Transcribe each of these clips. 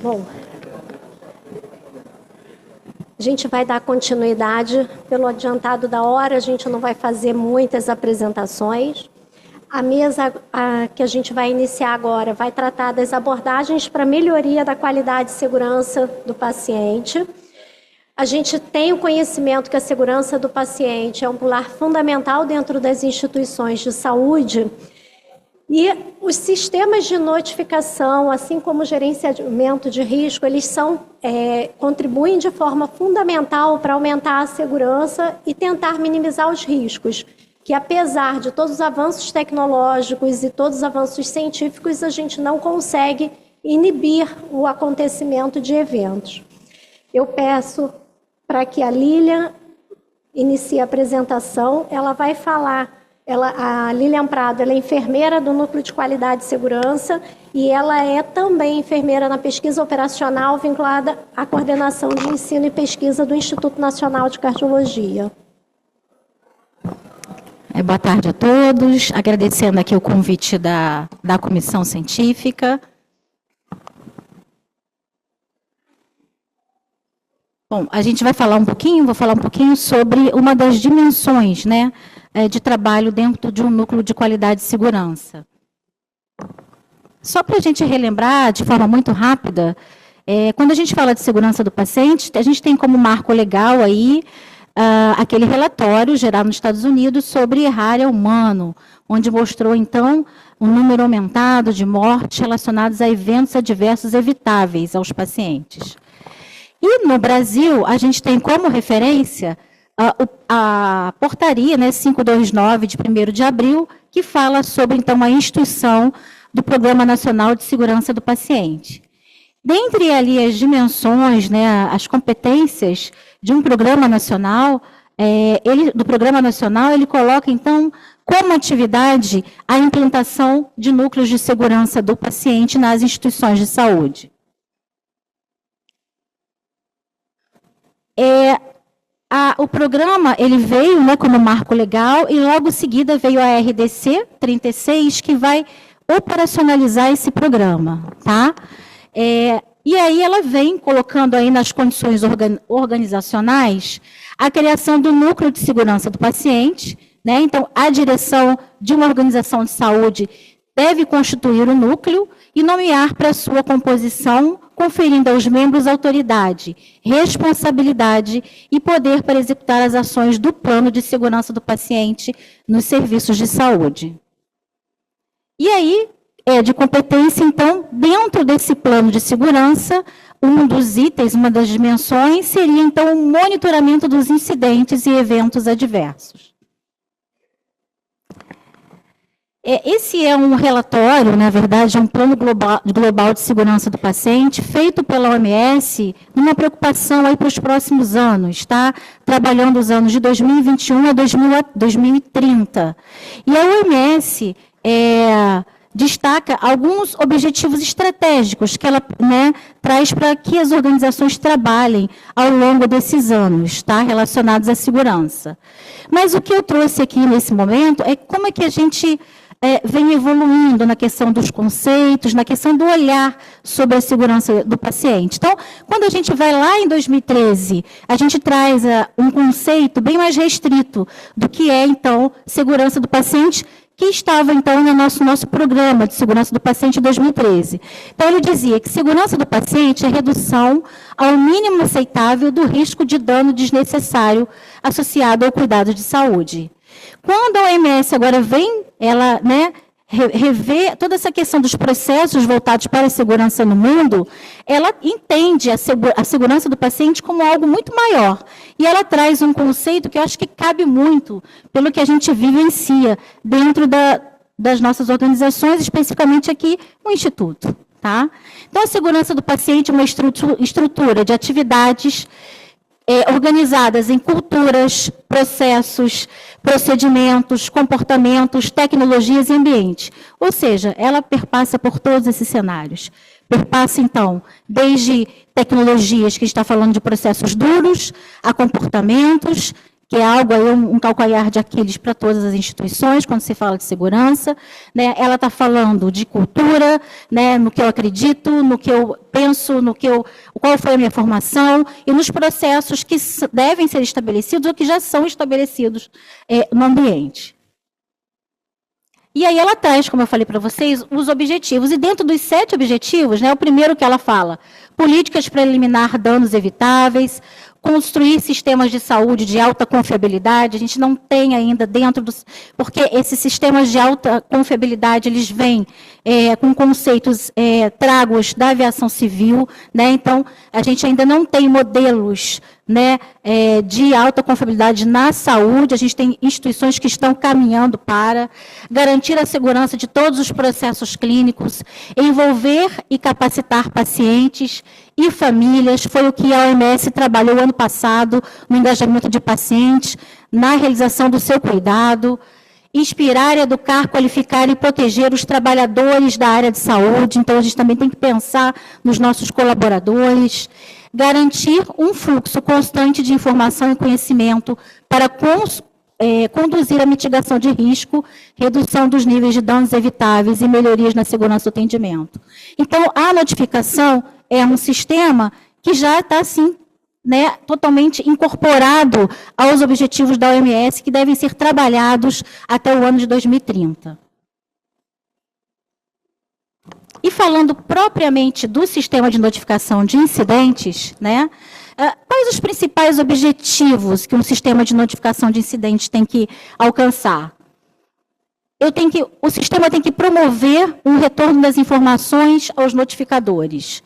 Bom, a gente vai dar continuidade. Pelo adiantado da hora, a gente não vai fazer muitas apresentações. A mesa que a gente vai iniciar agora vai tratar das abordagens para melhoria da qualidade e segurança do paciente. A gente tem o conhecimento que a segurança do paciente é um pilar fundamental dentro das instituições de saúde. E os sistemas de notificação, assim como o gerenciamento de risco, eles contribuem de forma fundamental para aumentar a segurança e tentar minimizar os riscos, que apesar de todos os avanços tecnológicos e todos os avanços científicos, a gente não consegue inibir o acontecimento de eventos. Eu peço para que a Lilian inicie a apresentação. Ela vai falar, a Lilian Prado, ela é enfermeira do Núcleo de Qualidade e Segurança e ela é também enfermeira na pesquisa operacional vinculada à coordenação de ensino e pesquisa do Instituto Nacional de Cardiologia. Boa tarde a todos, agradecendo aqui o convite da comissão científica. Bom, a gente vai falar vou falar um pouquinho sobre uma das dimensões, né, de trabalho dentro de um núcleo de qualidade e segurança. Só para a gente relembrar de forma muito rápida, quando a gente fala de segurança do paciente, a gente tem como marco legal aí aquele relatório gerado nos Estados Unidos sobre errária humano, onde mostrou, então, um número aumentado de mortes relacionadas a eventos adversos evitáveis aos pacientes. E no Brasil, a gente tem como referência a portaria, né, 529, de 1º de abril, que fala sobre, então, a instituição do Programa Nacional de Segurança do Paciente. Dentre ali as dimensões, né, as competências de um programa nacional, ele coloca, então, como atividade a implantação de núcleos de segurança do paciente nas instituições de saúde. O programa ele veio, né, como marco legal e logo em seguida veio a RDC 36, que vai operacionalizar esse programa, tá? E aí ela vem colocando aí nas condições organizacionais a criação do núcleo de segurança do paciente, né? Então, a direção de uma organização de saúde deve constituir o núcleo e nomear para sua composição, conferindo aos membros autoridade, responsabilidade e poder para executar as ações do plano de segurança do paciente nos serviços de saúde. E aí, de competência, então, dentro desse plano de segurança, um dos itens, uma das dimensões, seria, então, o monitoramento dos incidentes e eventos adversos. Esse é um relatório, na verdade, um plano global de segurança do paciente, feito pela OMS, numa preocupação aí para os próximos anos, tá? Trabalhando os anos de 2021 a 2030. E a OMS destaca alguns objetivos estratégicos que ela, né, traz para que as organizações trabalhem ao longo desses anos, tá? Relacionados à segurança. Mas o que eu trouxe aqui nesse momento é como é que a gente vem evoluindo na questão dos conceitos, na questão do olhar sobre a segurança do paciente. Então, quando a gente vai lá em 2013, a gente traz um conceito bem mais restrito do que é, então, segurança do paciente, que estava, então, no nosso programa de segurança do paciente em 2013. Então, ele dizia que segurança do paciente é redução ao mínimo aceitável do risco de dano desnecessário associado ao cuidado de saúde. Quando a OMS agora vem, ela, né, rever toda essa questão dos processos voltados para a segurança no mundo, ela entende a segurança do paciente como algo muito maior. E ela traz um conceito que eu acho que cabe muito pelo que a gente vivencia dentro das nossas organizações, especificamente aqui no Instituto. Tá? Então, a segurança do paciente é uma estrutura de atividades organizadas em culturas, processos, procedimentos, comportamentos, tecnologias e ambiente. Ou seja, ela perpassa por todos esses cenários. Perpassa, então, desde tecnologias, que está falando de processos duros, a comportamentos, que é algo aí, um calcanhar de Aquiles para todas as instituições, quando se fala de segurança, né? Ela está falando de cultura, né? No que eu acredito, no que eu penso, qual foi a minha formação, e nos processos que devem ser estabelecidos ou que já são estabelecidos no ambiente. E aí ela traz, como eu falei para vocês, os objetivos. E dentro dos 7 objetivos, né, o primeiro que ela fala, políticas para eliminar danos evitáveis, construir sistemas de saúde de alta confiabilidade. A gente não tem ainda dentro dos... Porque esses sistemas de alta confiabilidade, eles vêm com conceitos tragos da aviação civil, né? Então, a gente ainda não tem modelos, né, de alta confiabilidade na saúde. A gente tem instituições que estão caminhando para garantir a segurança de todos os processos clínicos, envolver e capacitar pacientes e famílias. Foi o que a OMS trabalhou ano passado no engajamento de pacientes, na realização do seu cuidado. Inspirar, educar, qualificar e proteger os trabalhadores da área de saúde. Então, a gente também tem que pensar nos nossos colaboradores. Garantir um fluxo constante de informação e conhecimento para conduzir a mitigação de risco, redução dos níveis de danos evitáveis e melhorias na segurança do atendimento. Então, a notificação é um sistema que já está, assim, né, totalmente incorporado aos objetivos da OMS, que devem ser trabalhados até o ano de 2030. E falando propriamente do sistema de notificação de incidentes, né, quais os principais objetivos que um sistema de notificação de incidentes tem que alcançar? O sistema tem que promover um retorno das informações aos notificadores.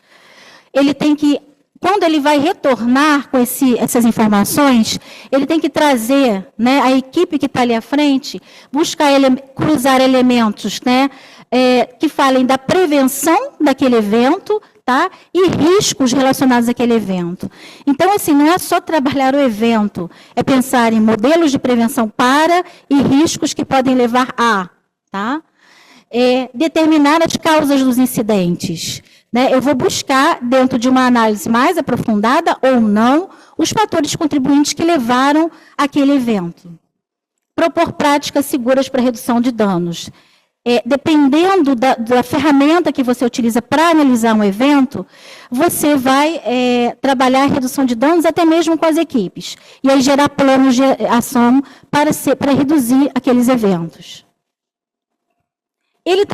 Ele tem que, quando ele vai retornar com essas informações, ele tem que trazer, né, a equipe que está ali à frente, buscar cruzar elementos, né, que falem da prevenção daquele evento, tá, e riscos relacionados àquele evento. Então, assim, não é só trabalhar o evento, é pensar em modelos de prevenção para e riscos que podem levar a, tá? Determinar as causas dos incidentes. Né? Eu vou buscar, dentro de uma análise mais aprofundada ou não, os fatores contribuintes que levaram àquele evento. Propor práticas seguras para redução de danos. Dependendo da ferramenta que você utiliza para analisar um evento, você vai trabalhar a redução de danos até mesmo com as equipes. E aí gerar planos de ação para reduzir aqueles eventos. Ele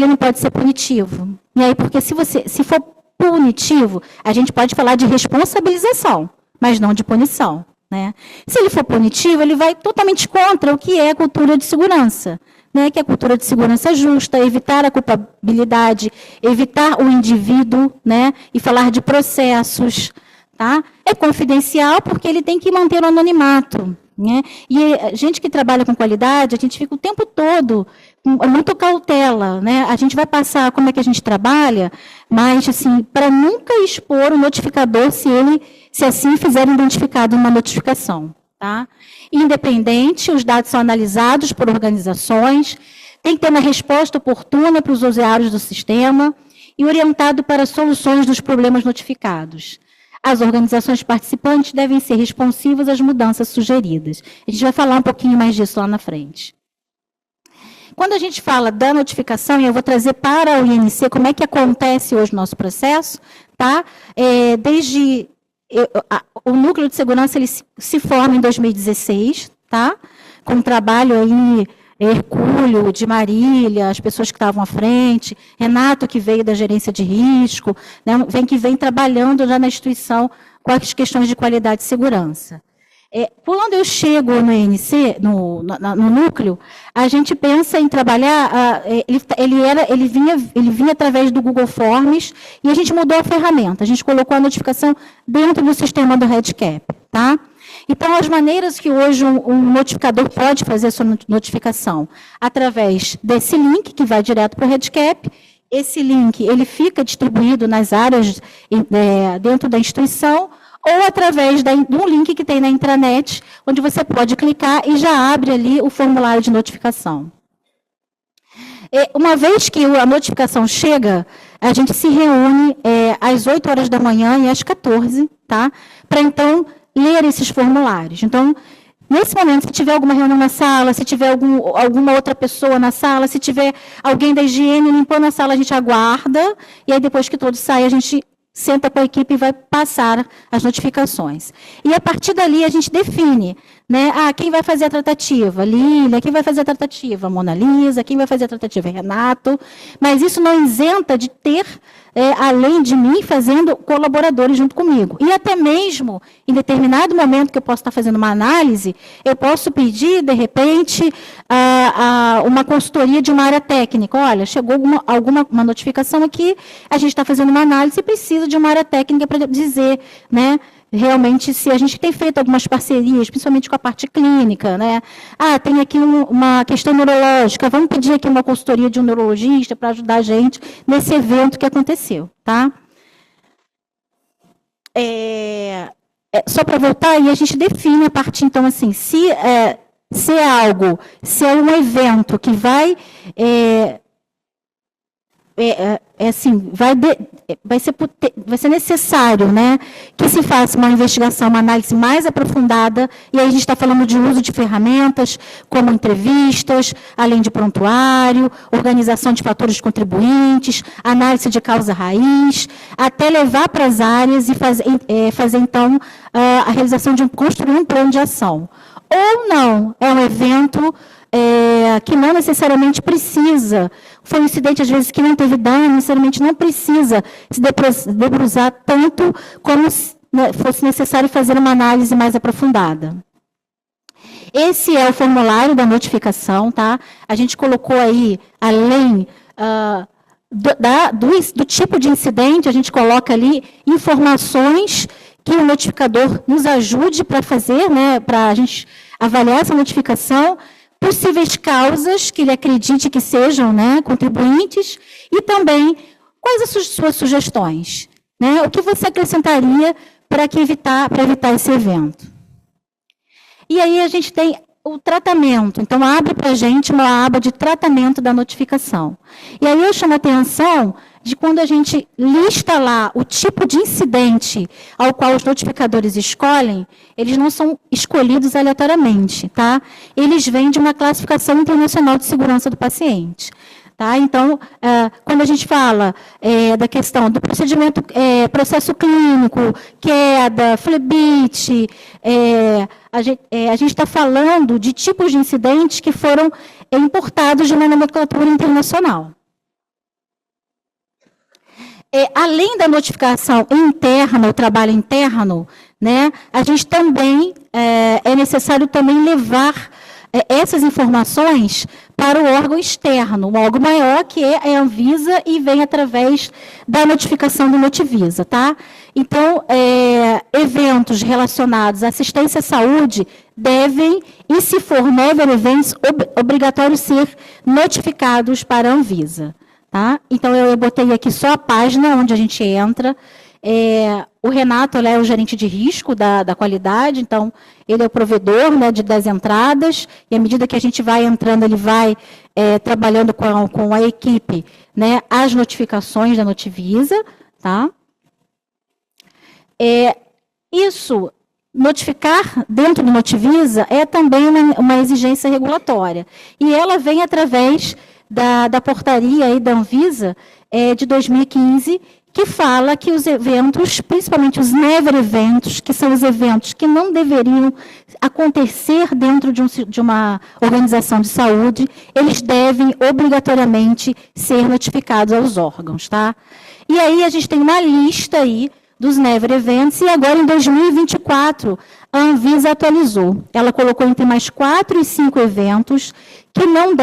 não pode ser punitivo. E aí, porque se for punitivo, a gente pode falar de responsabilização, mas não de punição, né? Se ele for punitivo, ele vai totalmente contra o que é a cultura de segurança, né? Que é a cultura de segurança justa, evitar a culpabilidade, evitar o indivíduo, né? E falar de processos, tá? É confidencial porque ele tem que manter o anonimato, né? E a gente que trabalha com qualidade, a gente fica o tempo todo com muito cautela, né? A gente vai passar como é que a gente trabalha, mas assim, para nunca expor o notificador se assim fizer identificado uma notificação, tá? Independente, os dados são analisados por organizações, tem que ter uma resposta oportuna para os usuários do sistema e orientado para soluções dos problemas notificados. As organizações participantes devem ser responsivas às mudanças sugeridas. A gente vai falar um pouquinho mais disso lá na frente. Quando a gente fala da notificação, e eu vou trazer para o INC como é que acontece hoje o nosso processo, tá? O núcleo de segurança ele se forma em 2016, tá? Com um trabalho aí, Hercúleo, de Marília, as pessoas que estavam à frente, Renato, que veio da gerência de risco, né? Vem trabalhando já na instituição com as questões de qualidade e segurança. Quando eu chego no INC, no núcleo, a gente pensa em trabalhar, ele vinha através do Google Forms, e a gente mudou a ferramenta, a gente colocou a notificação dentro do sistema do REDCap, tá? Então, as maneiras que hoje um notificador pode fazer a sua notificação, através desse link, que vai direto para o REDCap, esse link ele fica distribuído nas áreas dentro da instituição, ou através de um link que tem na intranet, onde você pode clicar e já abre ali o formulário de notificação. Uma vez que a notificação chega, a gente se reúne às 8 horas da manhã e às 14, tá? Para, então, ler esses formulários. Então, nesse momento, se tiver alguma reunião na sala, se tiver alguma outra pessoa na sala, se tiver alguém da higiene limpando a sala, a gente aguarda, e aí depois que todos saem, a gente senta com a equipe e vai passar as notificações. E a partir dali a gente define, né? Quem vai fazer a tratativa? Lília. Quem vai fazer a tratativa? Mona Lisa. Quem vai fazer a tratativa? Renato. Mas isso não isenta de ter, além de mim, fazendo colaboradores junto comigo. E até mesmo, em determinado momento que eu posso estar fazendo uma análise, eu posso pedir, de repente, uma consultoria de uma área técnica. Olha, chegou uma notificação aqui, a gente está fazendo uma análise e precisa de uma área técnica para dizer, né, realmente, se a gente tem feito algumas parcerias, principalmente com a parte clínica, né? Tem aqui uma questão neurológica, vamos pedir aqui uma consultoria de um neurologista para ajudar a gente nesse evento que aconteceu, tá? Só para voltar, e a gente define a parte, então, assim, se é um evento que vai... vai ser necessário, né, que se faça uma investigação, uma análise mais aprofundada, e aí a gente está falando de uso de ferramentas, como entrevistas, além de prontuário, organização de fatores contribuintes, análise de causa raiz, até levar para as áreas e fazer então, a realização construir um plano de ação. Ou não, é um evento que não necessariamente precisa, foi um incidente, às vezes, que não teve dano, necessariamente não precisa se debruçar tanto como se fosse necessário fazer uma análise mais aprofundada. Esse é o formulário da notificação, tá? A gente colocou aí, além do tipo de incidente, a gente coloca ali informações que o notificador nos ajude para fazer, né, para a gente avaliar essa notificação, possíveis causas que ele acredite que sejam, né, contribuintes, e também quais as suas sugestões, né? O que você acrescentaria para evitar esse evento. E aí a gente tem o tratamento. Então, abre para a gente uma aba de tratamento da notificação. E aí eu chamo a atenção de quando a gente lista lá o tipo de incidente ao qual os notificadores escolhem, eles não são escolhidos aleatoriamente, tá? Eles vêm de uma classificação internacional de segurança do paciente. Tá? Então, quando a gente fala da questão do procedimento, processo clínico, queda, flebite, a gente está falando de tipos de incidentes que foram importados de uma nomenclatura internacional. Além da notificação interna, o trabalho interno, né, a gente também, é necessário também levar essas informações para o órgão externo, um órgão maior, que é a Anvisa, e vem através da notificação do Notivisa, tá? Então, eventos relacionados à assistência à saúde devem, e se for never events, obrigatório ser notificados para a Anvisa. Tá? Então, eu botei aqui só a página onde a gente entra. O Renato é o gerente de risco da qualidade, então, ele é o provedor, né, das entradas, e à medida que a gente vai entrando, ele vai trabalhando com a equipe, né, as notificações da Notivisa. Tá? Isso, notificar dentro do Notivisa é também uma exigência regulatória, e ela vem através da portaria aí da Anvisa de 2015, que fala que os eventos, principalmente os never eventos, que são os eventos que não deveriam acontecer dentro de uma organização de saúde, eles devem obrigatoriamente ser notificados aos órgãos. Tá? E aí a gente tem uma lista aí dos never events, e agora em 2024 a Anvisa atualizou. Ela colocou entre mais 4 e 5 eventos que não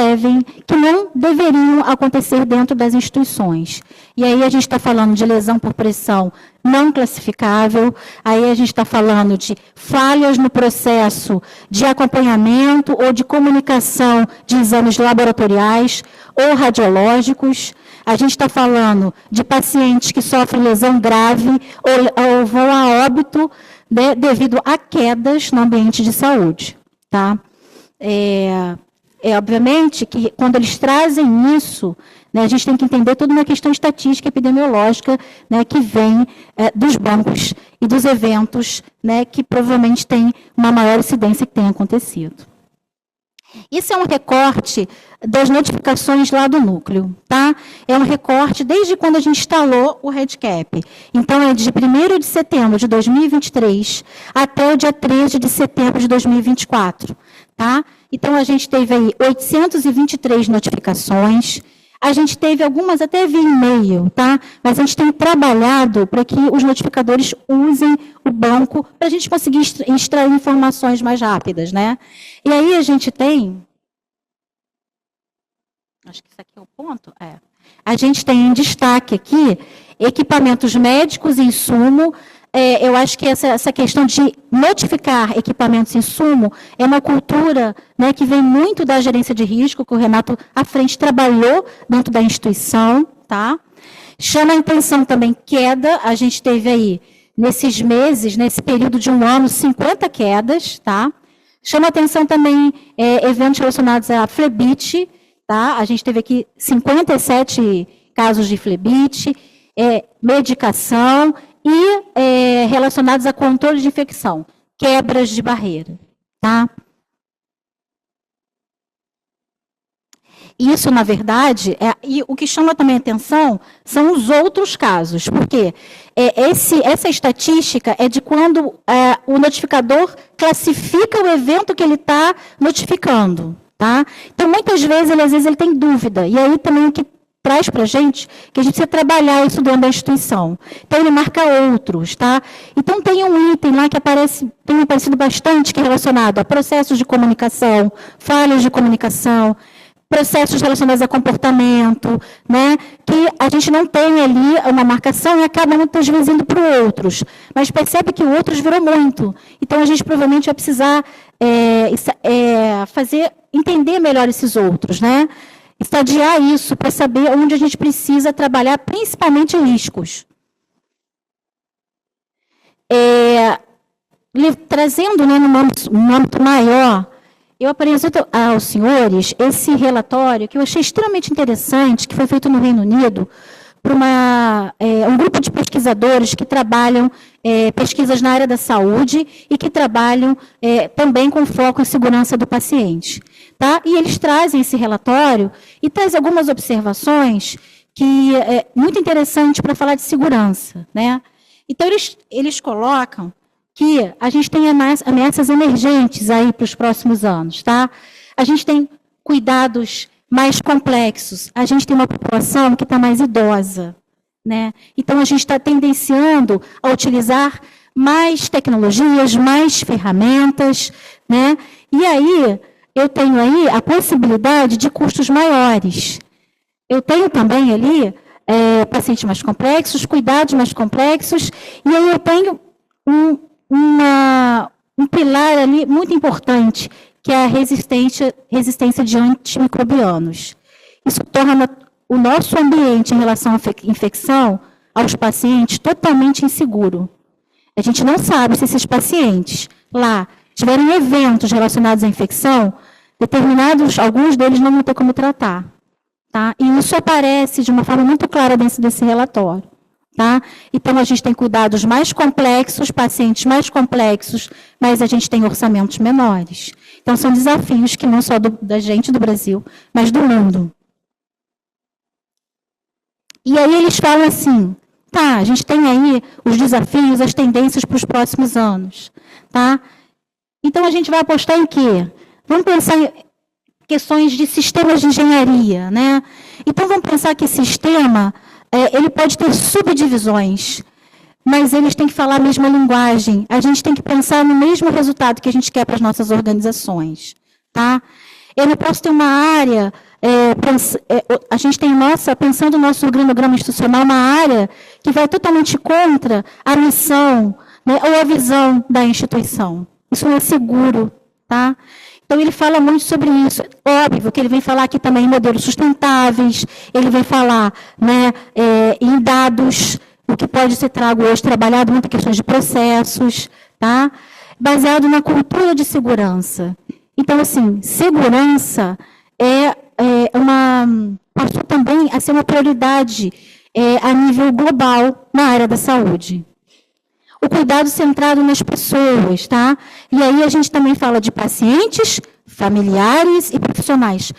deveriam acontecer dentro das instituições. E aí a gente está falando de lesão por pressão não classificável, aí a gente está falando de falhas no processo de acompanhamento ou de comunicação de exames laboratoriais ou radiológicos. A gente está falando de pacientes que sofrem lesão grave ou vão a óbito, né, devido a quedas no ambiente de saúde. Tá? obviamente, que quando eles trazem isso, né, a gente tem que entender toda uma questão estatística epidemiológica, né, que vem dos bancos e dos eventos, né, que provavelmente têm uma maior incidência que tem acontecido. Isso é um recorte das notificações lá do núcleo, tá? É um recorte desde quando a gente instalou o REDCap. Então, é de 1º de setembro de 2023 até o dia 13 de setembro de 2024, tá? Então, a gente teve aí 823 notificações, a gente teve algumas até via e-mail, tá? Mas a gente tem trabalhado para que os notificadores usem o banco para a gente conseguir extrair informações mais rápidas, né? E aí a gente tem... Acho que isso aqui é o ponto. A gente tem em destaque aqui equipamentos médicos e insumo. Eu acho que essa questão de notificar equipamentos e insumo é uma cultura, né, que vem muito da gerência de risco, que o Renato, à frente, trabalhou dentro da instituição. Tá? Chama a atenção também queda. A gente teve aí, nesses meses, nesse período de 1 ano, 50 quedas. Tá? Chama a atenção também eventos relacionados à flebite. Tá? A gente teve aqui 57 casos de flebite, medicação e relacionados a controle de infecção, quebras de barreira. Tá? Isso, na verdade, e o que chama também atenção são os outros casos, porque essa estatística é de quando o notificador classifica o evento que ele está notificando. Tá? Então, muitas vezes, às vezes, ele tem dúvida. E aí também o que traz para a gente que a gente precisa trabalhar isso dentro da instituição. Então, ele marca outros. Tá? Então, tem um item lá que tem aparecido bastante, que é relacionado a processos de comunicação, falhas de comunicação, processos relacionados a comportamento, né, que a gente não tem ali uma marcação e acaba muitas vezes indo para outros. Mas percebe que o outros virou muito. Então, a gente provavelmente vai precisar entender melhor esses outros, né? Estadiar isso para saber onde a gente precisa trabalhar, principalmente riscos. Trazendo, né, num âmbito maior, eu apresento aos senhores esse relatório que eu achei extremamente interessante, que foi feito no Reino Unido, por um grupo de pesquisadores que trabalham pesquisas na área da saúde e que trabalham também com foco em segurança do paciente. Tá? E eles trazem esse relatório e trazem algumas observações que é muito interessante para falar de segurança. Né? Então, eles colocam que a gente tem ameaças emergentes aí para os próximos anos. Tá? A gente tem cuidados mais complexos. A gente tem uma população que está mais idosa. Né? Então, a gente está tendenciando a utilizar mais tecnologias, mais ferramentas. Né? E aí, eu tenho aí a possibilidade de custos maiores. Eu tenho também ali pacientes mais complexos, cuidados mais complexos, e aí eu tenho um pilar ali muito importante, que é a resistência de antimicrobianos. Isso torna o nosso ambiente em relação à infecção aos pacientes totalmente inseguro. A gente não sabe se esses pacientes lá tiverem eventos relacionados à infecção, alguns deles não vão ter como tratar. Tá? E isso aparece de uma forma muito clara dentro desse relatório. Tá? Então, a gente tem cuidados mais complexos, pacientes mais complexos, mas a gente tem orçamentos menores. Então, são desafios que não só da gente do Brasil, mas do mundo. E aí eles falam assim, tá, a gente tem aí os desafios, as tendências para os próximos anos. Tá? Então, a gente vai apostar em quê? Vamos pensar em questões de sistemas de engenharia. Né? Então, vamos pensar que sistema... ele pode ter subdivisões, mas eles têm que falar a mesma linguagem. A gente tem que pensar no mesmo resultado que a gente quer para as nossas organizações. Tá? Eu não posso ter uma área... a gente tem, pensando no nosso organograma institucional, uma área que vai totalmente contra a missão, né, ou a visão da instituição. Isso não é seguro. Tá? Então, ele fala muito sobre isso. Óbvio que ele vem falar aqui também em modelos sustentáveis, ele vem falar, né, em dados, o que pode ser trabalhado muito em questões de processos, tá? Baseado na cultura de segurança. Então, assim, segurança passou também a ser uma prioridade a nível global na área da saúde. O cuidado centrado nas pessoas, tá? E aí a gente também fala de pacientes, familiares e profissionais.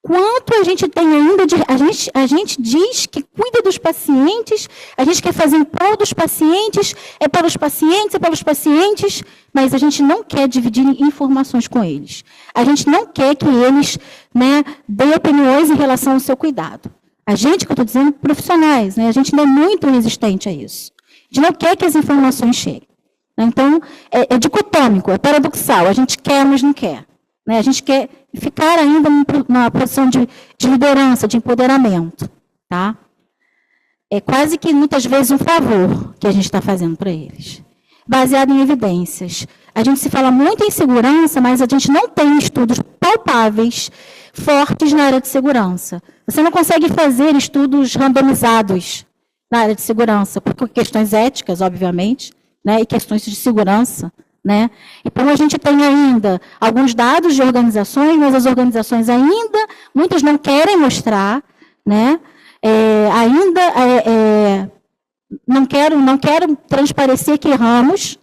Quanto a gente tem ainda de... A gente diz que cuida dos pacientes, a gente quer fazer em prol dos pacientes, é pelos pacientes, mas a gente não quer dividir informações com eles. A gente não quer que eles, né, deem opiniões em relação ao seu cuidado. A gente, que eu estou dizendo, profissionais, né, a gente ainda é muito resistente a isso. A gente não quer que as informações cheguem. Então, é dicotômico, é paradoxal. A gente quer, mas não quer. Né? A gente quer ficar ainda numa posição de liderança, de empoderamento. Tá? É quase que, muitas vezes, um favor que a gente está fazendo para eles. Baseado em evidências. A gente se fala muito em segurança, mas a gente não tem estudos palpáveis, fortes na área de segurança. Você não consegue fazer estudos randomizados na área de segurança, por questões éticas, obviamente, né, e questões de segurança. Né? Então, a gente tem ainda alguns dados de organizações, mas as organizações ainda, muitas não querem mostrar, né? Não quero transparecer que erramos,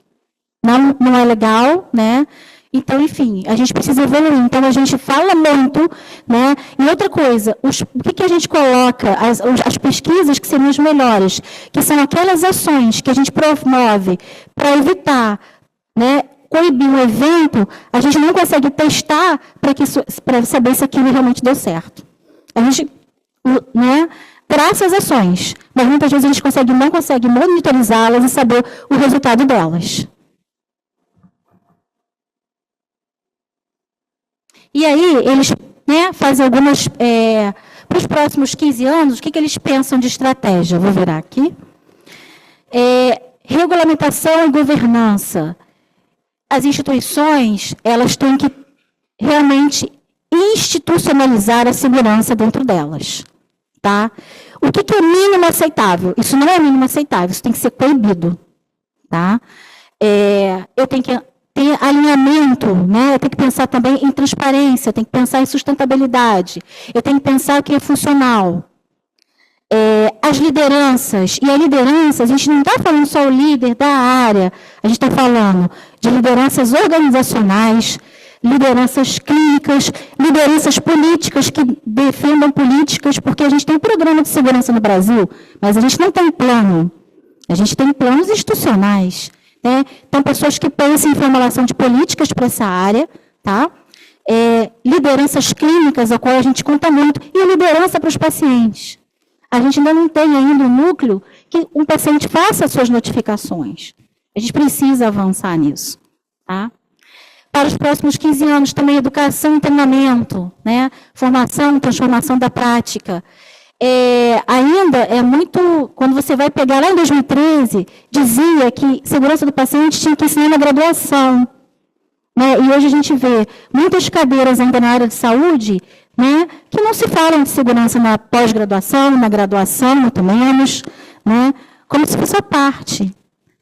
não é legal, né? Então, enfim, a gente precisa evoluir. Então, a gente fala muito, né? E outra coisa, o que a gente coloca, as pesquisas que seriam as melhores, que são aquelas ações que a gente promove para evitar, né, coibir um evento, a gente não consegue testar para saber se aquilo realmente deu certo. A gente, né, traça as ações, mas muitas vezes a gente não consegue monitorizá-las e saber o resultado delas. E aí, eles, né, fazem algumas... para os próximos 15 anos, o que eles pensam de estratégia? Vou virar aqui. Regulamentação e governança. As instituições, elas têm que realmente institucionalizar a segurança dentro delas. Tá? O que é mínimo aceitável? Isso não é mínimo aceitável, isso tem que ser proibido. Tá? Eu tenho que ter alinhamento, né? Eu tenho que pensar também em transparência, eu tenho que pensar em sustentabilidade, eu tenho que pensar o que é funcional. As lideranças, e a liderança, a gente não está falando só o líder da área, a gente está falando de lideranças organizacionais, lideranças clínicas, lideranças políticas que defendam políticas, porque a gente tem um programa de segurança no Brasil, mas a gente não tem plano. A gente tem planos institucionais. Né? Então, pessoas que pensam em formulação de políticas para essa área, tá? Lideranças clínicas, a qual a gente conta muito, e a liderança para os pacientes. A gente ainda não tem ainda um núcleo que um paciente faça as suas notificações. A gente precisa avançar nisso. Tá? Para os próximos 15 anos, também educação e treinamento, né? Formação, transformação da prática. Ainda é muito... Quando você vai pegar lá em 2013, dizia que segurança do paciente tinha que ensinar na graduação. Né? E hoje a gente vê muitas cadeiras ainda na área de saúde, né, que não se falam de segurança na pós-graduação, na graduação, muito menos, né, como se fosse a parte.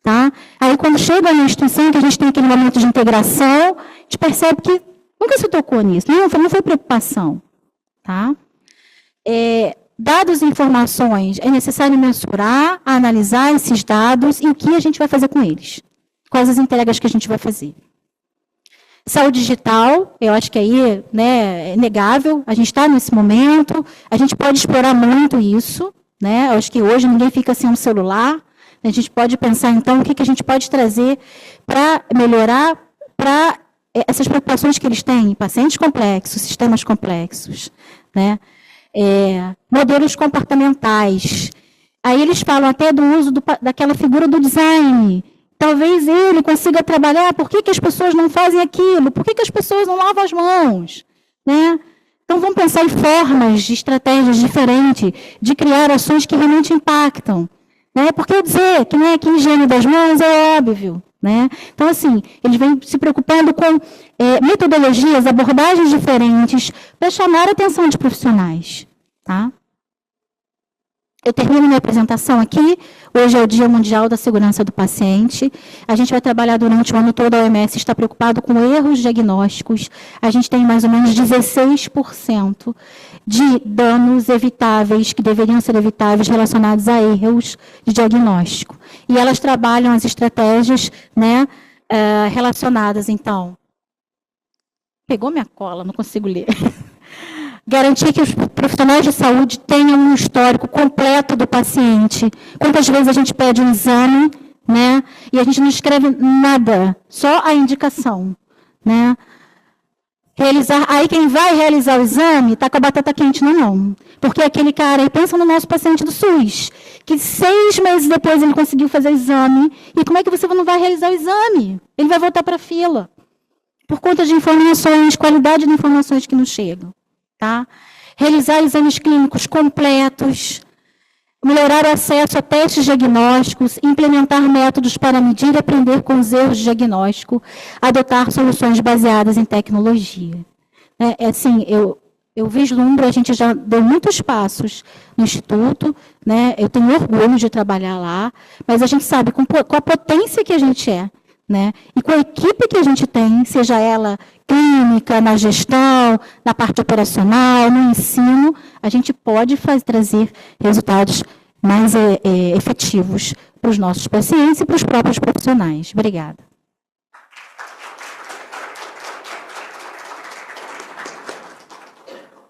Tá? Aí, quando chega na instituição, que a gente tem aquele momento de integração, a gente percebe que nunca se tocou nisso, não foi preocupação. Tá? Dados e informações, é necessário mensurar, analisar esses dados e o que a gente vai fazer com eles. Quais as entregas que a gente vai fazer. Saúde digital, eu acho que aí, né, é inegável, a gente está nesse momento, a gente pode explorar muito isso, né, eu acho que hoje ninguém fica sem um celular, a gente pode pensar, então, o que a gente pode trazer para melhorar para essas preocupações que eles têm, pacientes complexos, sistemas complexos, né, modelos comportamentais. Aí eles falam até do uso daquela figura do design. Talvez ele consiga trabalhar, por que as pessoas não fazem aquilo? Por que as pessoas não lavam as mãos? Né? Então, vamos pensar em formas de estratégias diferentes, de criar ações que realmente impactam. Né? Porque eu dizer que, né, que higiene das mãos é óbvio. Né? Então, assim, eles vêm se preocupando com metodologias, abordagens diferentes, para chamar a atenção de profissionais. Tá? Eu termino minha apresentação aqui. Hoje é o Dia Mundial da Segurança do Paciente. A gente vai trabalhar durante o ano todo. A OMS está preocupado com erros diagnósticos. A gente tem mais ou menos 16% de danos evitáveis, que deveriam ser evitáveis, relacionados a erros de diagnóstico. E elas trabalham as estratégias, né, relacionadas, então. Pegou minha cola, não consigo ler. Garantir que os profissionais de saúde tenham um histórico completo do paciente. Quantas vezes a gente pede um exame, né, e a gente não escreve nada, só a indicação, né? Aí quem vai realizar o exame está com a batata quente na mão. Porque aquele cara, aí pensa no nosso paciente do SUS, que 6 meses depois ele conseguiu fazer o exame, e como é que você não vai realizar o exame? Ele vai voltar para a fila. Por conta de informações, qualidade de informações que não chegam. Tá? Realizar exames clínicos completos, melhorar o acesso a testes diagnósticos, implementar métodos para medir e aprender com os erros de diagnóstico, adotar soluções baseadas em tecnologia. Assim, eu vislumbro, a gente já deu muitos passos no Instituto, né? Eu tenho orgulho de trabalhar lá, mas a gente sabe com a potência que a gente é, né? E com a equipe que a gente tem, seja ela clínica, na gestão, na parte operacional, no ensino, a gente pode trazer resultados mais efetivos para os nossos pacientes e para os próprios profissionais. Obrigada.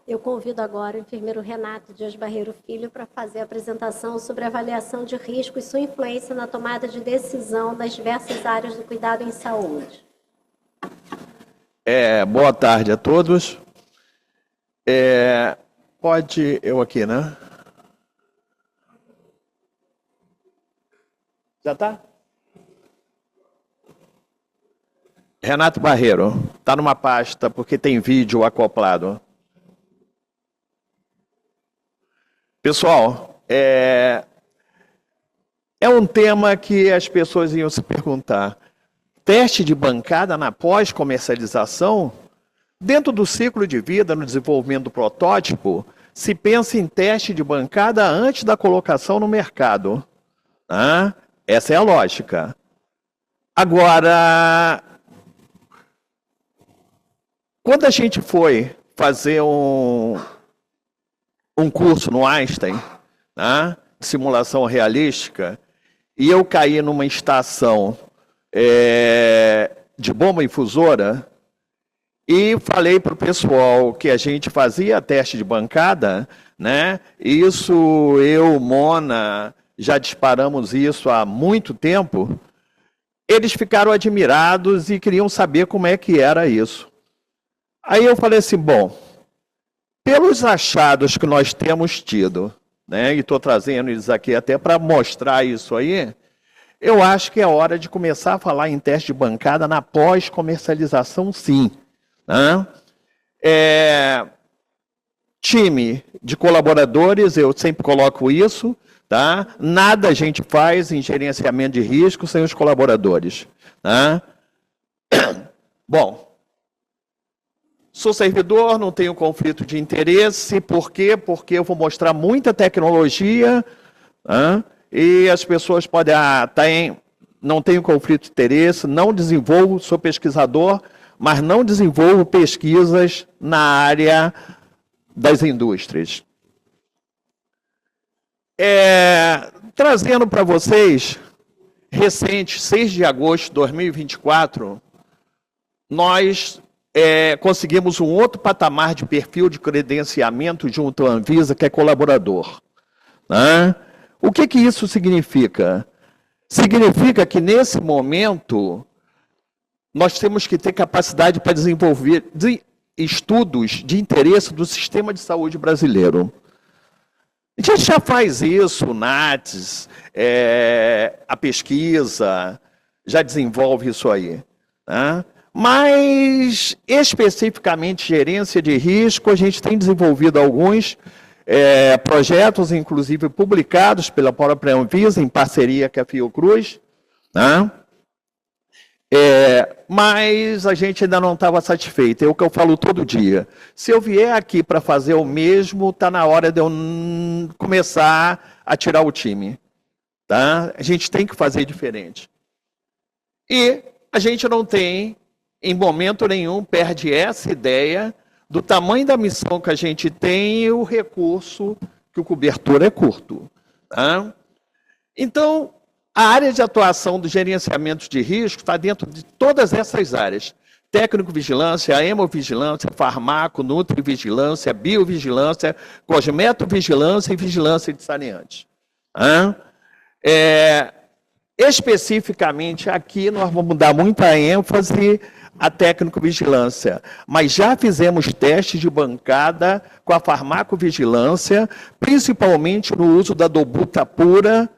Eu convido agora o enfermeiro Renato Dias Barreiro Filho para fazer a apresentação sobre a avaliação de risco e sua influência na tomada de decisão das diversas áreas do cuidado em saúde. Boa tarde a todos. Pode eu aqui, né? Já está? Renato Barreiro, está numa pasta porque tem vídeo acoplado. Pessoal, é um tema que as pessoas iam se perguntar. Teste de bancada na pós-comercialização? Dentro do ciclo de vida, no desenvolvimento do protótipo, se pensa em teste de bancada antes da colocação no mercado. Essa é a lógica. Agora, quando a gente foi fazer um curso no Einstein, né, simulação realística, e eu caí numa estação de bomba infusora e falei para o pessoal que a gente fazia teste de bancada, né? Isso, eu, Mona, já disparamos isso há muito tempo. Eles ficaram admirados e queriam saber como é que era isso. Aí eu falei assim, bom, pelos achados que nós temos tido, né, e estou trazendo eles aqui até para mostrar isso aí, eu acho que é hora de começar a falar em teste de bancada na pós-comercialização, sim. Né? Time de colaboradores, eu sempre coloco isso, tá? Nada a gente faz em gerenciamento de risco sem os colaboradores. Né? Bom, sou servidor, não tenho conflito de interesse. Por quê? Porque eu vou mostrar muita tecnologia, né? E as pessoas podem, não tenho conflito de interesse, não desenvolvo, sou pesquisador, mas não desenvolvo pesquisas na área das indústrias. Trazendo para vocês, recente, 6 de agosto de 2024, nós conseguimos um outro patamar de perfil de credenciamento junto à Anvisa, que é colaborador. Né? O que isso significa? Significa que, nesse momento, nós temos que ter capacidade para desenvolver estudos de interesse do sistema de saúde brasileiro. A gente já faz isso, o NATS, a pesquisa, já desenvolve isso aí. Né? Mas, especificamente, gerência de risco, a gente tem desenvolvido alguns projetos, inclusive publicados pela própria Anvisa, em parceria com a Fiocruz. Né? Mas a gente ainda não estava satisfeito. É o que eu falo todo dia. Se eu vier aqui para fazer o mesmo, está na hora de eu começar a tirar o time. Tá? A gente tem que fazer diferente. E a gente não tem, em momento nenhum, perde essa ideia do tamanho da missão que a gente tem e o recurso que o cobertor é curto. Tá? Então, a área de atuação do gerenciamento de risco está dentro de todas essas áreas. Técnico-vigilância, hemovigilância, farmaco, nutrivigilância, biovigilância, cosmetovigilância e vigilância de saneantes. Especificamente aqui, nós vamos dar muita ênfase à técnico-vigilância, mas já fizemos testes de bancada com a farmacovigilância, principalmente no uso da dobutapura,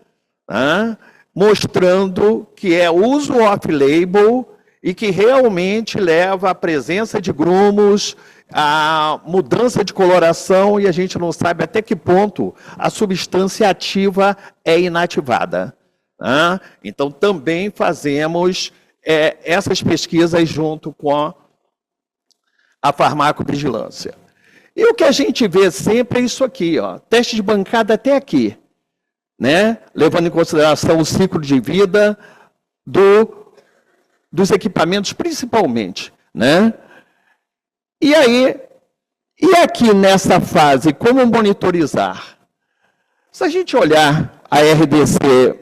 mostrando que é uso off-label e que realmente leva à presença de grumos, à mudança de coloração, e a gente não sabe até que ponto a substância ativa é inativada. Então, também fazemos essas pesquisas junto com a farmacovigilância. E o que a gente vê sempre é isso aqui, ó, teste de bancada até aqui. Né? Levando em consideração o ciclo de vida dos equipamentos, principalmente. Né? E aí, e aqui nessa fase, como monitorizar? Se a gente olhar a RDC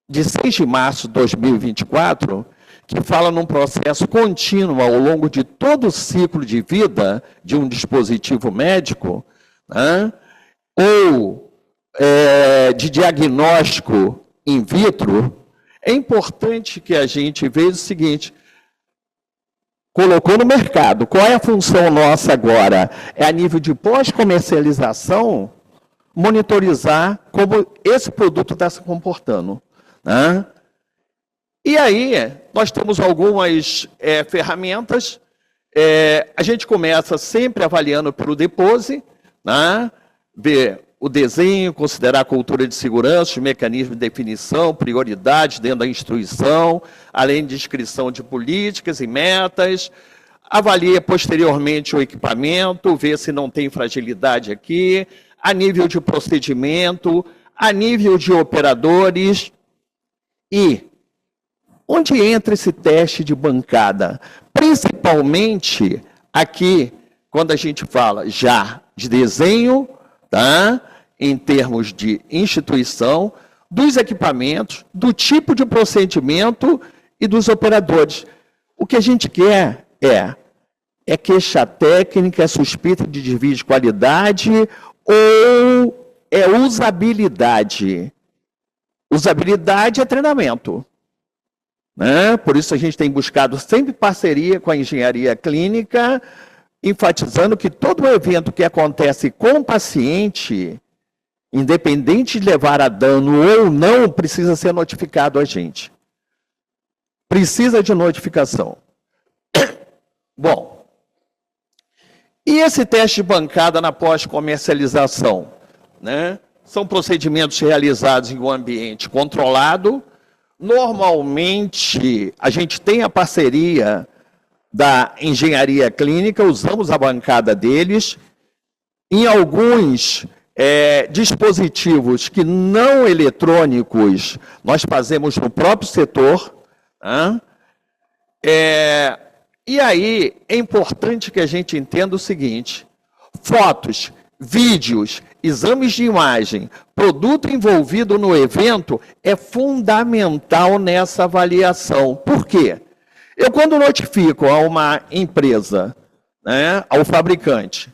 de 6 de março de 2024, que fala num processo contínuo ao longo de todo o ciclo de vida de um dispositivo médico, né? Ou de diagnóstico in vitro, é importante que a gente veja o seguinte: colocou no mercado, qual é a função nossa agora? É a nível de pós-comercialização, monitorizar como esse produto está se comportando. Né? E aí, nós temos algumas ferramentas, a gente começa sempre avaliando pelo DEPOSE, né? Ver o desenho, considerar a cultura de segurança, os mecanismos de definição, prioridades dentro da instituição, além de descrição de políticas e metas, avalia posteriormente o equipamento, vê se não tem fragilidade aqui, a nível de procedimento, a nível de operadores. E onde entra esse teste de bancada? Principalmente aqui, quando a gente fala já de desenho, tá? Em termos de instituição, dos equipamentos, do tipo de procedimento e dos operadores. O que a gente quer é queixa técnica, é suspeita de desvio de qualidade ou é usabilidade. Usabilidade é treinamento. Né? Por isso a gente tem buscado sempre parceria com a engenharia clínica, enfatizando que todo evento que acontece com o paciente, independente de levar a dano ou não, precisa ser notificado a gente. Precisa de notificação. Bom, e esse teste de bancada na pós-comercialização? Né? São procedimentos realizados em um ambiente controlado. Normalmente, a gente tem a parceria da engenharia clínica, usamos a bancada deles. Em alguns dispositivos que não eletrônicos, nós fazemos no próprio setor. E aí, é importante que a gente entenda o seguinte: fotos, vídeos, exames de imagem, produto envolvido no evento é fundamental nessa avaliação. Por quê? Eu, quando notifico a uma empresa, né, ao fabricante,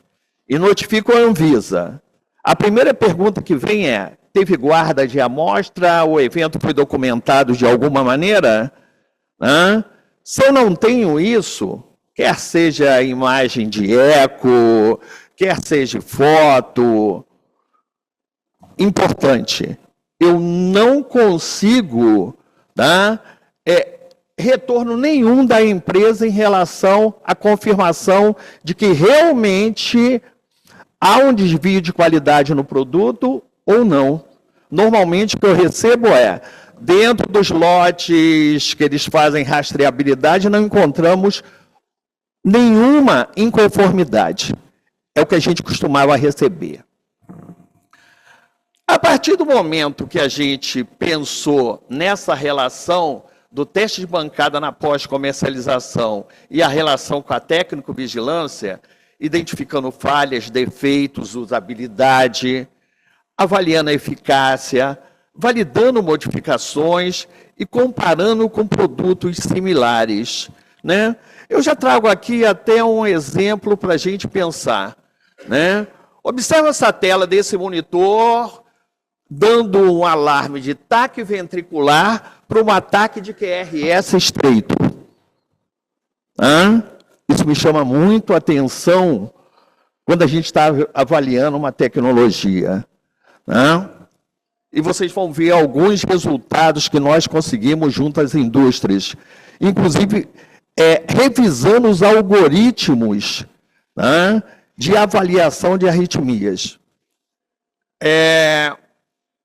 e notifico a Anvisa, a primeira pergunta que vem é: teve guarda de amostra? O evento foi documentado de alguma maneira? Se eu não tenho isso, quer seja imagem de eco, quer seja foto, importante, eu não consigo retorno nenhum da empresa em relação à confirmação de que realmente há um desvio de qualidade no produto ou não. Normalmente o que eu recebo é, dentro dos lotes que eles fazem rastreabilidade, não encontramos nenhuma inconformidade. É o que a gente costumava receber. A partir do momento que a gente pensou nessa relação do teste de bancada na pós-comercialização e a relação com a técnico-vigilância, identificando falhas, defeitos, usabilidade, avaliando a eficácia, validando modificações e comparando com produtos similares, né? Eu já trago aqui até um exemplo para a gente pensar, né? Observa essa tela desse monitor dando um alarme de ataque ventricular para um ataque de QRS estreito. Isso me chama muito a atenção quando a gente está avaliando uma tecnologia. E vocês vão ver alguns resultados que nós conseguimos junto às indústrias. Inclusive, revisando os algoritmos de avaliação de arritmias.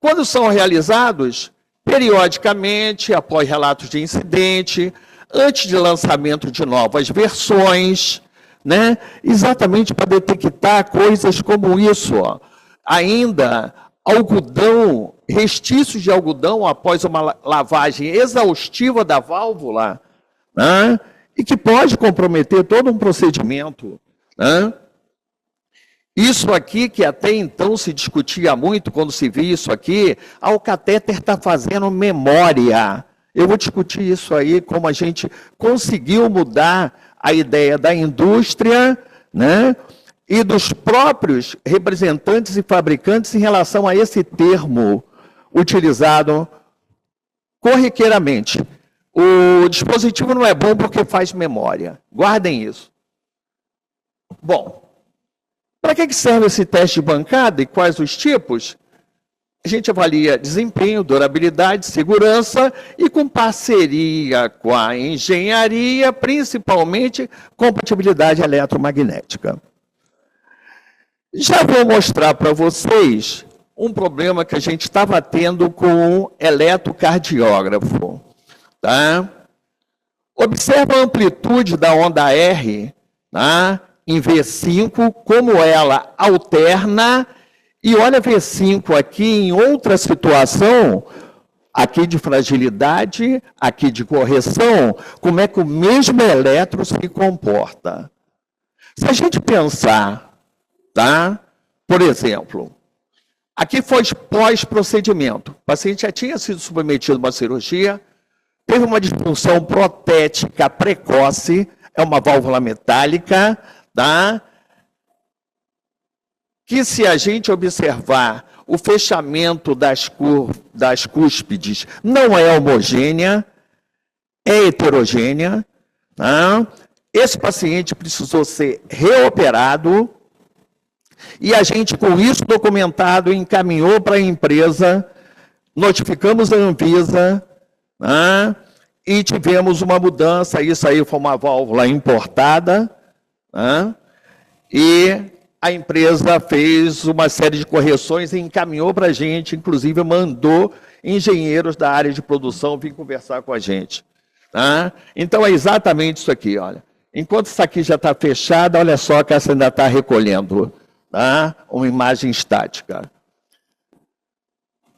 Quando são realizados, periodicamente, após relatos de incidente, antes de lançamento de novas versões, né? Exatamente para detectar coisas como isso. Ó. Ainda, algodão, restícios de algodão após uma lavagem exaustiva da válvula, né? E que pode comprometer todo um procedimento. Né? Isso aqui, que até então se discutia muito, quando se via isso aqui, o catéter está fazendo memória. Eu vou discutir isso aí, como a gente conseguiu mudar a ideia da indústria, né, e dos próprios representantes e fabricantes em relação a esse termo utilizado corriqueiramente. O dispositivo não é bom porque faz memória. Guardem isso. Bom, para que serve esse teste de bancada e quais os tipos? A gente avalia desempenho, durabilidade, segurança e com parceria com a engenharia, principalmente compatibilidade eletromagnética. Já vou mostrar para vocês um problema que a gente estava tendo com o eletrocardiógrafo. Tá? Observa a amplitude da onda R, tá? Em V5, como ela alterna. E olha V5 aqui em outra situação, aqui de fragilidade, aqui de correção, como é que o mesmo eletro se comporta. Se a gente pensar, tá? Por exemplo, aqui foi pós-procedimento. O paciente já tinha sido submetido a uma cirurgia, teve uma disfunção protética precoce, é uma válvula metálica, tá? Que se a gente observar o fechamento das cúspides não é homogênea, é heterogênea. Tá? Esse paciente precisou ser reoperado e a gente, com isso documentado, encaminhou para a empresa, notificamos a Anvisa, tá? E tivemos uma mudança. Isso aí foi uma válvula importada, tá? E a empresa fez uma série de correções e encaminhou para a gente, inclusive mandou engenheiros da área de produção vir conversar com a gente. Tá? Então é exatamente isso aqui, olha. Enquanto isso aqui já está fechado, olha só que essa ainda está recolhendo, tá? Uma imagem estática.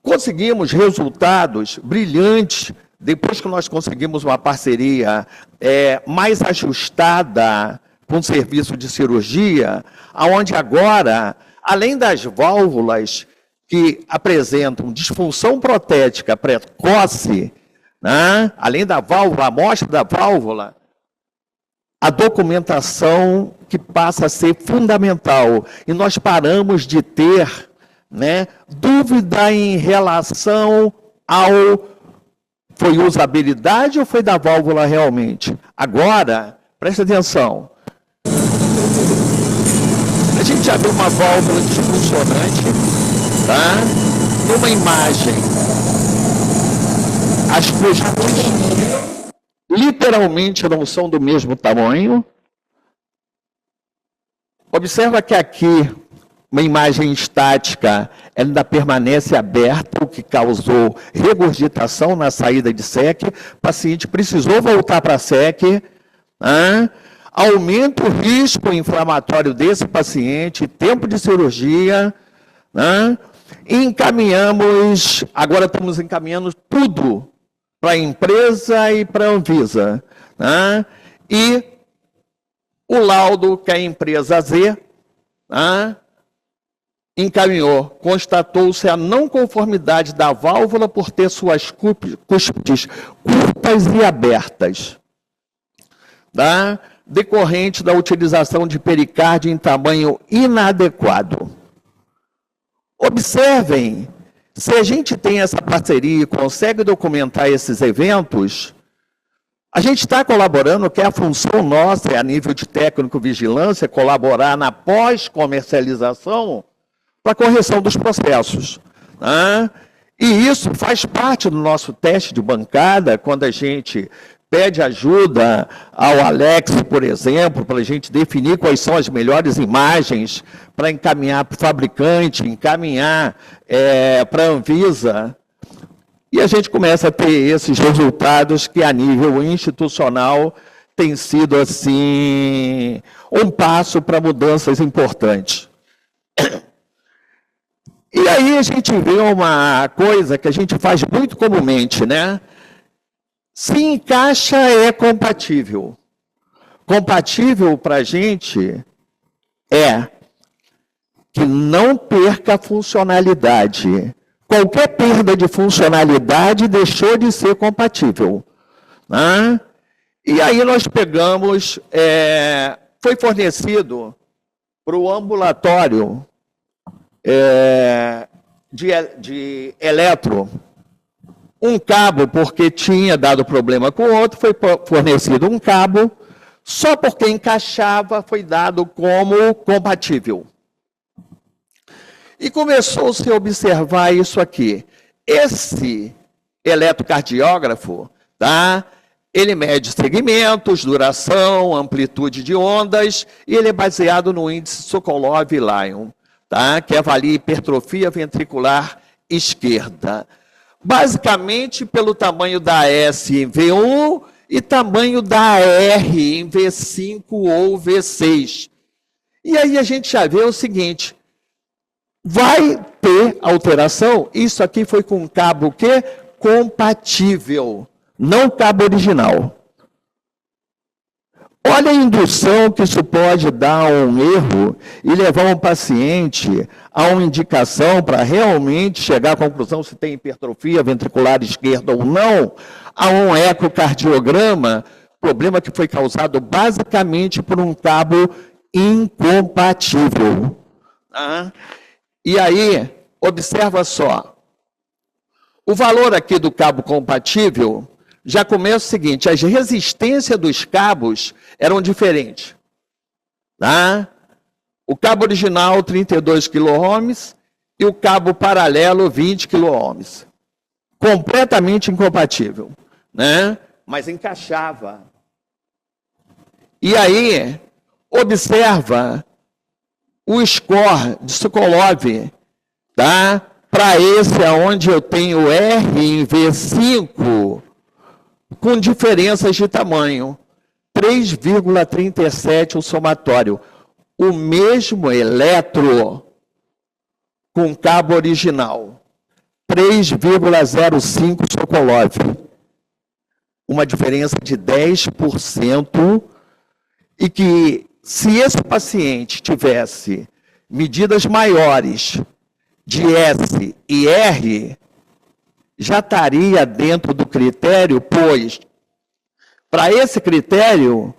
Conseguimos resultados brilhantes depois que nós conseguimos uma parceria mais ajustada com o serviço de cirurgia, onde agora, além das válvulas que apresentam disfunção protética precoce, né, além da válvula, a amostra da válvula, a documentação que passa a ser fundamental. E nós paramos de ter, né, dúvida em relação ao foi usabilidade ou foi da válvula realmente. Agora, presta atenção. A gente já viu uma válvula disfuncionante, tá? Numa imagem, as cúspides literalmente não são do mesmo tamanho. Observa que aqui uma imagem estática, ela ainda permanece aberta, o que causou regurgitação na saída de SEC. O paciente precisou voltar para a SEC, aumenta o risco inflamatório desse paciente, tempo de cirurgia, encaminhamos, agora estamos encaminhando tudo para a empresa e para a Anvisa, e o laudo que a empresa Z encaminhou, constatou-se a não conformidade da válvula por ter suas cúspides curtas e abertas, decorrente da utilização de pericárdio em tamanho inadequado. Observem, se a gente tem essa parceria e consegue documentar esses eventos, a gente está colaborando, que é a função nossa, a nível de técnico-vigilância, colaborar na pós-comercialização para a correção dos processos. E isso faz parte do nosso teste de bancada, quando a gente pede ajuda ao Alex, por exemplo, para a gente definir quais são as melhores imagens para encaminhar para o fabricante, encaminhar para a Anvisa. E a gente começa a ter esses resultados que, a nível institucional, tem sido, assim, um passo para mudanças importantes. E aí a gente vê uma coisa que a gente faz muito comumente, né? Se encaixa, é compatível. Compatível para a gente é que não perca a funcionalidade. Qualquer perda de funcionalidade deixou de ser compatível. E aí nós pegamos, foi fornecido para o ambulatório de eletro, um cabo, porque tinha dado problema com o outro, foi fornecido um cabo, só porque encaixava foi dado como compatível. E começou-se a observar isso aqui. Esse eletrocardiógrafo, ele mede segmentos, duração, amplitude de ondas, e ele é baseado no índice Sokolov-Lyon, que avalia hipertrofia ventricular esquerda. Basicamente pelo tamanho da S em V1 e tamanho da R em V5 ou V6. E aí a gente já vê o seguinte, vai ter alteração, isso aqui foi com um cabo que compatível, não cabo original. Olha a indução que isso pode dar um erro e levar um paciente a uma indicação para realmente chegar à conclusão se tem hipertrofia ventricular esquerda ou não, a um ecocardiograma, problema que foi causado basicamente por um cabo incompatível. E aí, observa só, o valor aqui do cabo compatível já começa o seguinte, as resistências dos cabos eram diferentes. O cabo original, 32 kΩ, e o cabo paralelo, 20 kΩ. Completamente incompatível, mas encaixava. E aí, observa o score de Sokolov, para esse aonde eu tenho R em V5, com diferenças de tamanho, 3,37 o somatório. O mesmo eletro com cabo original, 3,05 Sokolov. Uma diferença de 10%, e que, se esse paciente tivesse medidas maiores de S e R, já estaria dentro do critério, pois, para esse critério,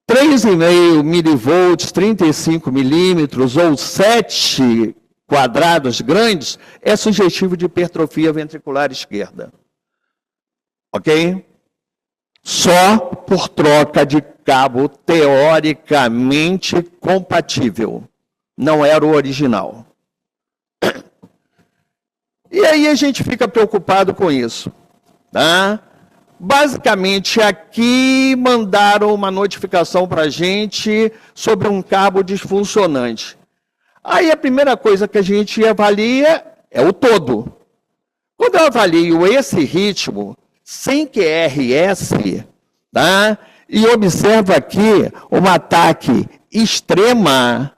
3,5 milivolts, 35 milímetros ou 7 quadrados grandes é sugestivo de hipertrofia ventricular esquerda. Ok? Só por troca de cabo teoricamente compatível. Não era o original. E aí a gente fica preocupado com isso. Basicamente, aqui mandaram uma notificação para a gente sobre um cabo disfuncionante. Aí a primeira coisa que a gente avalia é o todo. Quando eu avalio esse ritmo, sem QRS, tá? E observo aqui um ataque extrema.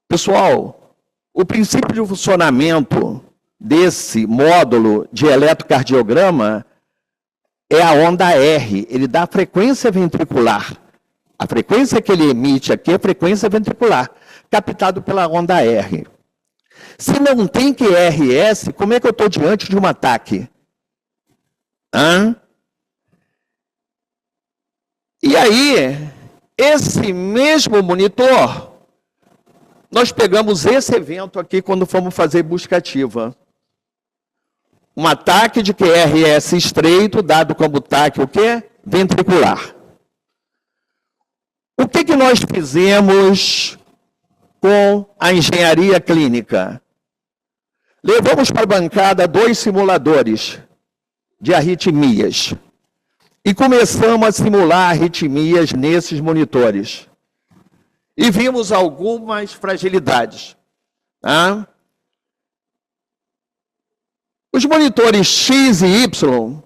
Pessoal, o princípio de funcionamento desse módulo de eletrocardiograma é a onda R, ele dá a frequência ventricular. A frequência que ele emite aqui é a frequência ventricular, captado pela onda R. Se não tem QRS, como é que eu estou diante de um ataque? E aí, esse mesmo monitor, nós pegamos esse evento aqui quando fomos fazer busca ativa. Um ataque de QRS estreito, dado como ataque o quê? Ventricular. O que nós fizemos com a engenharia clínica? Levamos para a bancada 2 simuladores de arritmias e começamos a simular arritmias nesses monitores. E vimos algumas fragilidades. Tá? Os monitores X e Y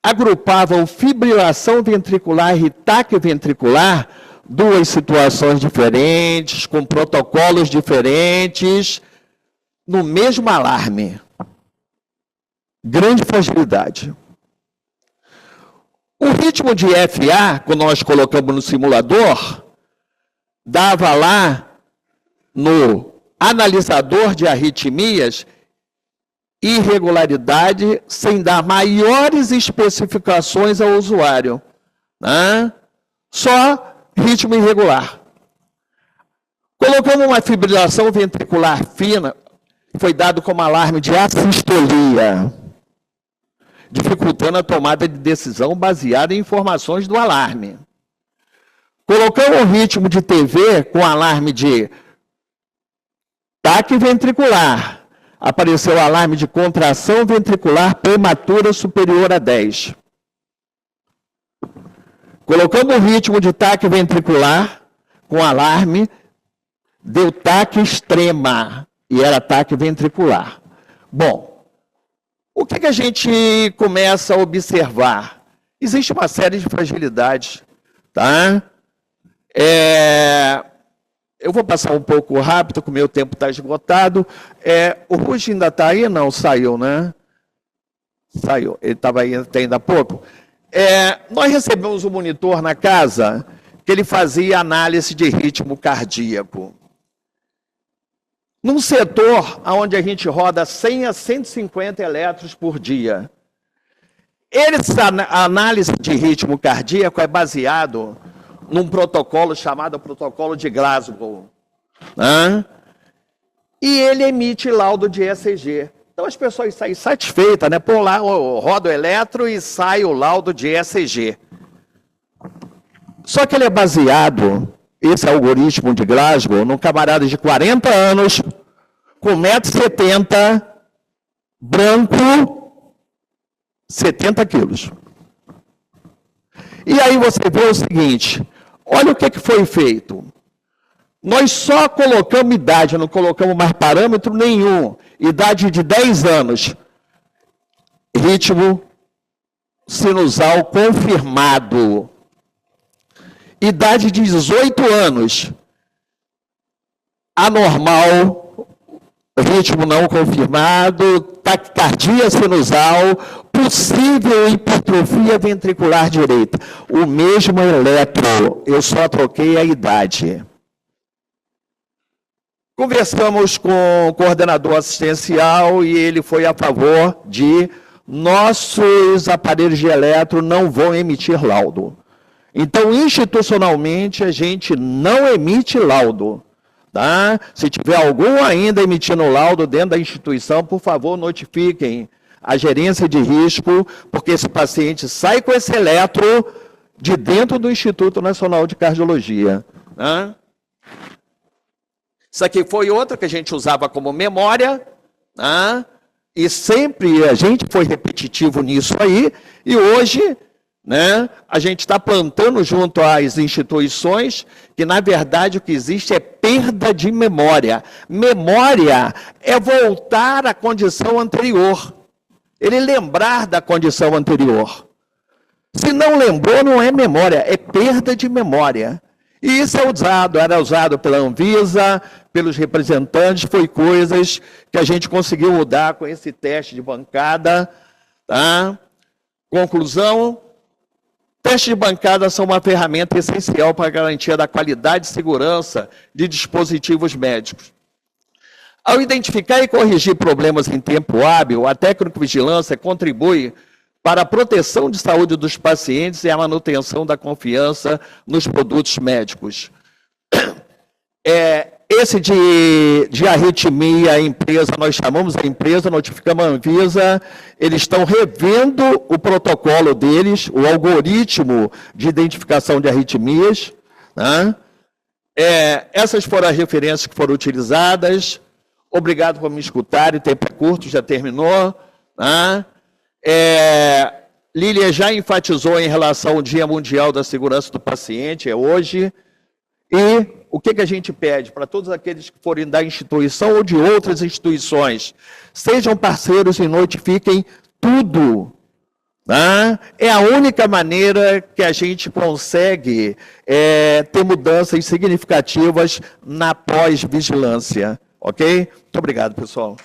agrupavam fibrilação ventricular e taque ventricular, 2 situações diferentes, com protocolos diferentes, no mesmo alarme. Grande fragilidade. O ritmo de FA, quando nós colocamos no simulador, dava lá no analisador de arritmias irregularidade sem dar maiores especificações ao usuário. Né? Só ritmo irregular. Colocamos uma fibrilação ventricular fina, foi dado como alarme de assistolia, dificultando a tomada de decisão baseada em informações do alarme. Colocamos um ritmo de TV com alarme de taque ventricular. Apareceu o alarme de contração ventricular prematura superior a 10. Colocamos o ritmo de taque ventricular com alarme, deu taque extrema, e era taque ventricular. Bom, o que a gente começa a observar? Existe uma série de fragilidades, tá? Eu vou passar um pouco rápido, porque o meu tempo está esgotado. O Ruge ainda está aí? Não, saiu, né? Saiu, ele estava aí até ainda há pouco. Nós recebemos um monitor na casa que ele fazia análise de ritmo cardíaco. Num setor onde a gente roda 100 a 150 eletros por dia. Essa análise de ritmo cardíaco é baseado num protocolo chamado protocolo de Glasgow. Né? E ele emite laudo de ECG. Então as pessoas saem satisfeitas, né? Pô lá, roda o eletro e sai o laudo de ECG. Só que ele é baseado, esse algoritmo de Glasgow, num camarada de 40 anos, com 1,70 m, branco, 70 quilos. E aí você vê o seguinte, olha o que foi feito. Nós só colocamos idade, não colocamos mais parâmetro nenhum. Idade de 10 anos. Ritmo sinusal confirmado. Idade de 18 anos. Anormal, ritmo não confirmado, taquicardia sinusal, possível hipertrofia ventricular direita. O mesmo eletro, eu só troquei a idade. Conversamos com o coordenador assistencial e ele foi a favor de nossos aparelhos de eletro não vão emitir laudo. Então, institucionalmente, a gente não emite laudo. Tá? Se tiver algum ainda emitindo laudo dentro da instituição, por favor, notifiquem a gerência de risco, porque esse paciente sai com esse eletro de dentro do Instituto Nacional de Cardiologia. Tá? Isso aqui foi outra que a gente usava como memória, tá? E sempre a gente foi repetitivo nisso aí, e hoje né? A gente está plantando junto às instituições que, na verdade, o que existe é perda de memória. Memória é voltar à condição anterior. Ele lembrar da condição anterior. Se não lembrou, não é memória, é perda de memória. E isso era usado pela Anvisa, pelos representantes, foi coisas que a gente conseguiu mudar com esse teste de bancada. Tá? Conclusão, testes de bancada são uma ferramenta essencial para a garantia da qualidade e segurança de dispositivos médicos. Ao identificar e corrigir problemas em tempo hábil, a técnico-vigilância contribui para a proteção de saúde dos pacientes e a manutenção da confiança nos produtos médicos. Esse de arritmia, a empresa, nós chamamos a empresa, notificamos a Anvisa, eles estão revendo o protocolo deles, o algoritmo de identificação de arritmias. Né? Essas foram as referências que foram utilizadas. Obrigado por me escutarem, o tempo é curto, já terminou. Né? Lília já enfatizou em relação ao Dia Mundial da Segurança do Paciente, é hoje. E o que a gente pede para todos aqueles que forem da instituição ou de outras instituições? Sejam parceiros e notifiquem tudo. Né? É a única maneira que a gente consegue ter mudanças significativas na pós-vigilância. Ok? Muito obrigado, pessoal.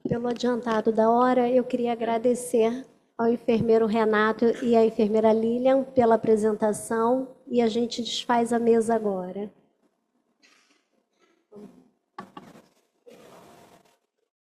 Pelo adiantado da hora, eu queria agradecer ao enfermeiro Renato e à enfermeira Lilian pela apresentação, e a gente desfaz a mesa agora.